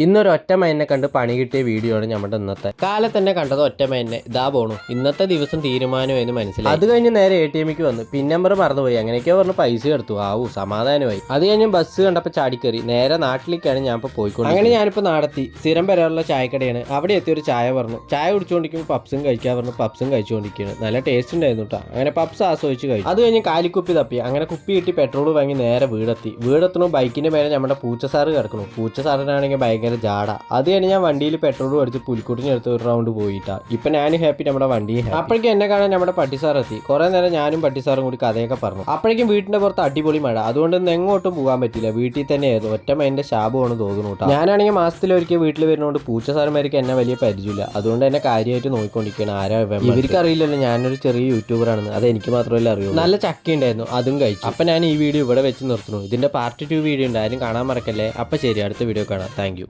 ഇന്നൊരു ഒറ്റമയനെ കണ്ട് പണി കിട്ടിയ വീഡിയോ ആണ് നമ്മുടെ ഇന്നത്തെ കാലത്ത് തന്നെ കണ്ടത്. ഒറ്റമയനെ ഇതാ പോണു, ഇന്നത്തെ ദിവസം തീരുമാനമായെന്ന് മനസ്സിലായി. അത് കഴിഞ്ഞ് നേരെ ATMക്ക് വന്നു, പിൻ നമ്പർ മറന്നുപോയി, അങ്ങനെയൊക്കെ പറഞ്ഞ് പൈസ എടുത്തു. സമാധാനമായി. അത് കഴിഞ്ഞ് ബസ് കണ്ടപ്പോൾ ചാടിക്കറി നേരെ നാട്ടിലേക്കാണ് ഞാൻ ഇപ്പോൾ പോയിക്കൊണ്ട്. അങ്ങനെ ഞാനിപ്പോൾ നാടെത്തി. സ്ഥിരം വരാറുള്ള ചായക്കടയാണ്. അവിടെ എത്തി ഒരു ചായ പറഞ്ഞു. ചായ കുടിച്ചുകൊണ്ടിരിക്കുമ്പോൾ പപ്സും കഴിക്കാൻ പറഞ്ഞു. പപ്സും കഴിച്ചുകൊണ്ടിരിക്കുകയാണ്. നല്ല ടേസ്റ്റ് ഉണ്ടായിരുന്നു കേട്ടോ. അങ്ങനെ പപ്സ് ആസ്വദിച്ച് കഴിച്ചു. അത് കഴിഞ്ഞ് കാലിക്കുപ്പി തപ്പി. അങ്ങനെ കുപ്പി കിട്ടി പെട്രോൾ വാങ്ങി നേരെ വീടെത്തുന്നു. ബൈക്കിന്റെ മേലെ നമ്മുടെ പൂച്ചസാറ് കിടക്കുന്നു. പൂച്ചസാറിനാണെങ്കിൽ ഭയങ്കര ജാട. അത് കഴിഞ്ഞ് ഞാൻ വണ്ടിയിൽ പെട്രോൾ അടിച്ച് പുലിക്കുട്ടിനെടുത്ത് ഒരു റൗണ്ട് പോയിട്ടാ. ഇപ്പൊ ഞാനും ഹാപ്പി, നമ്മുടെ വണ്ടി. അപ്പോഴേക്കും എന്നെ കാണാൻ നമ്മുടെ പട്ടിസാർ എത്തി. കുറെ നേരം ഞാനും പട്ടിസാറും കൂടി കഥയൊക്കെ പറഞ്ഞു. അപ്പോഴേക്കും വീട്ടിന്റെ പുറത്ത് അടിപൊളി മഴ. അതുകൊണ്ട് ഇന്ന് എങ്ങോട്ടും പോകാൻ പറ്റില്ല. വീട്ടിൽ തന്നെയായിരുന്നു. ഒറ്റമൈൻ്റെ ശാപമാണ് തോന്നുന്നു കേട്ടോ. ഞാനാണെങ്കിൽ മാസത്തിലൊരിക്കൽ വീട്ടിൽ വരുന്നതുകൊണ്ട് പൂച്ചസാറുമാർക്ക് എന്നെ വലിയ പരിചയമില്ല. അതുകൊണ്ട് എന്നെ കാര്യമായിട്ട് നോക്കിക്കൊണ്ടിരിക്കുകയാണ്. ആരാ ഇവർക്ക് അറിയില്ലല്ലോ ഞാനൊരു ചെറിയ യൂട്യൂബറാണെന്ന്. അത് എനിക്ക് മാത്രമല്ല അറിയൂ. നല്ല ചക്ക ഉണ്ടായിരുന്നു, അതും കഴിച്ചു. അപ്പൊ ഞാൻ ഈ വീഡിയോ ഇവിടെ വെച്ച് നിർത്തുന്നു. ഇതിന്റെ പാർട്ട് 2 വീഡിയോ ഉണ്ട്, ആരും കാണാൻ മറക്കല്ലേ. അപ്പൊ ശരി, അടുത്ത വീഡിയോ കാണാം. Thank you.